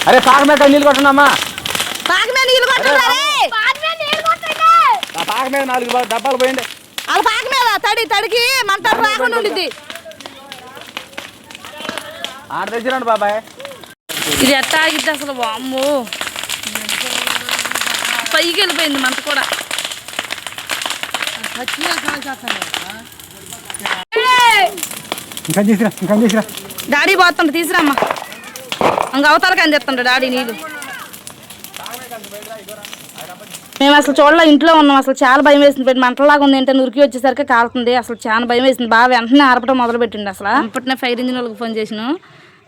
అరే పాక మీద నీళ్ళు కొట్టండమ్మా. పాక మీద నీళ్ళు కొట్టండి. పాక మీద 4 డబ్బాలు పోయండి. వాళ్ళ పాక మీద తడికి మంట రాకుండా ఉండిద్ది. ఆడ తెచ్చిరండి బాబాయ్. ఇది ఎట్టా ఆగిద్ది అసలు? వామ్మో పైకి వెళ్ళిపోయింది మంట కూడా. డాడీ పోతుండ్రు తీసురమ్మా. ఇంక అవతలకి అని చెప్తుండ్రు డాడీ నీళ్ళు. మేము అసలు చూడలే, ఇంట్లో ఉన్నాం. అసలు చాలా భయం వేసింది. మంటలాగా ఉంది ఏంటంటే ఉరికి వచ్చేసరికి కాలుతుంది. అసలు చాలా భయం వేసింది. బాగా వెంటనే ఆరపడం మొదలు పెట్టిండి. అసలు అప్పటినే ఫైర్ ఇంజిన్ వాళ్ళకి ఫోన్ చేసినాం.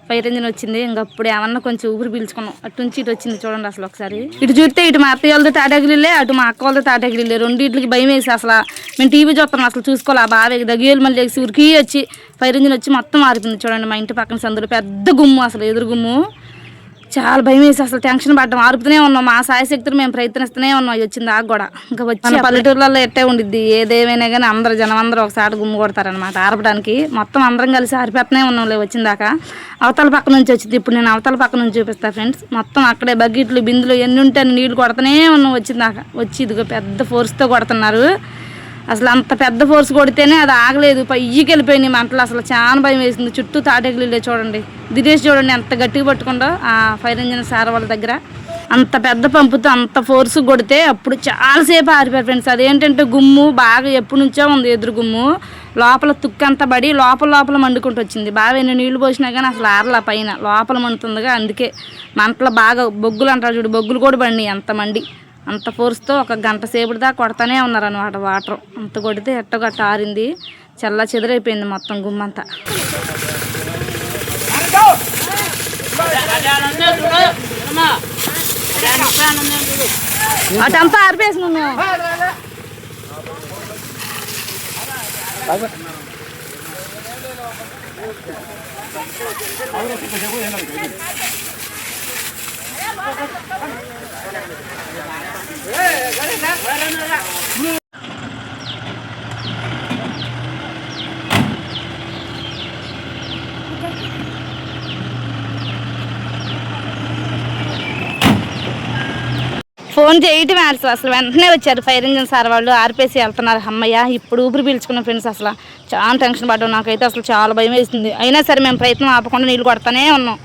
ఫైర్ ఇంజిన్ వచ్చింది. ఇంకప్పుడు ఏమన్నా కొంచెం ఊపిరి పీల్చుకున్నాం. అటు నుంచి ఇటు వచ్చింది చూడండి. అసలు ఒకసారి ఇటు చూస్తే ఇటు మా అత్తయ్య వాళ్ళతో తాటాకిలిలే, అటు మా అక్క వాళ్ళతో తాటాకిలిలే. రెండింటికి భయం వేసి అసలు మేము టీవీ చూస్తున్నాం. అసలు చూసుకోవాలి. బాగా దగ్గర మళ్ళీ లేచి ఉరికి వచ్చి ఫైర్ ఇంజిన్ వచ్చి మొత్తం ఆరిపోయింది చూడండి. మా ఇంటి పక్కన సందులో పెద్ద గుమ్ము, అసలు ఎదురు గుమ్ము. చాలా భయం వేసి అసలు టెన్షన్ పడ్డాం. ఆరుపుతూనే ఉన్నాం. మా సాయశక్తులు మేము ప్రయత్నిస్తూనే ఉన్నాం. వచ్చింది దాకా కూడా. ఇంకా వచ్చి పల్లెటూర్లలో ఎట్టే ఉండిద్ది. ఏదేమైనా కానీ అందరూ జనం అందరూ ఒకసారి గుమ్ము కొడతారనమాట ఆరపడానికి. మొత్తం అందరం కలిసి ఆరిపోతూనే ఉన్నాం వచ్చిందాకా. అవతల పక్క నుంచి వచ్చింది. ఇప్పుడు నేను అవతల పక్క నుంచి చూపిస్తాను ఫ్రెండ్స్. మొత్తం అక్కడే బకెట్లు బిందులు ఎన్ని ఉంటే నీళ్ళు కొడుతూనే ఉన్నాం వచ్చిందాకా. వచ్చి ఇదిగో పెద్ద ఫోర్స్తో కొడుతున్నారు. అసలు అంత పెద్ద ఫోర్స్ కొడితేనే అది ఆగలేదు. పైకి వెళ్ళిపోయినాయి మంటలు. అసలు చాలా భయం వేసింది. చుట్టూ తాటెగిలిలే చూడండి. దినేష్ చూడండి ఎంత గట్టిగా పట్టుకుందో ఆ ఫైర్ ఇంజిన్ సార్ వాళ్ళ దగ్గర. అంత పెద్ద పంపుతో అంత ఫోర్స్ కొడితే అప్పుడు చాలాసేపు ఆరిపోయారు ఫ్రెండ్స్. అదేంటంటే గుమ్ము బాగా ఎప్పటి నుంచో ఉంది. ఎదురు గుమ్ము లోపల తుక్కంతా పడి లోపల మండుకుంటూ వచ్చింది. బాగా ఎన్ని నీళ్లు పోసినా కానీ అసలు ఆరలా. పైన లోపల మండుతుందిగా. అందుకే మంటలు బాగా బొగ్గులు అంటారు చూడు, బొగ్గులు కూడా పడినాయి అంత మండి. అంత ఫోర్స్తో 1 గంట సేపు దాకా కొడతానే ఉన్నారనమాట వాటర్. అంత కొడితే ఎట్టగట్ట ఆరింది. చల్ల చెదిరైపోయింది మొత్తం గుమ్మంతా. అటంతా ఆరిపేసి నువ్వు ఫోన్ చేయటమే అసలు వెంటనే వచ్చారు ఫైర్ ఇంజిన్ సార్ వాళ్ళు. ఆర్పేసి వెళ్తున్నారు. అమ్మయ్య ఇప్పుడు ఊపిరి పీల్చుకున్నాం ఫ్రెండ్స్. అసలు చాలా టెన్షన్ పడ్డాం. నాకైతే అసలు చాలా భయం వేస్తుంది. అయినా సరే మేము ప్రయత్నం ఆపకుండా నీళ్ళు కొడతానే ఉన్నాం.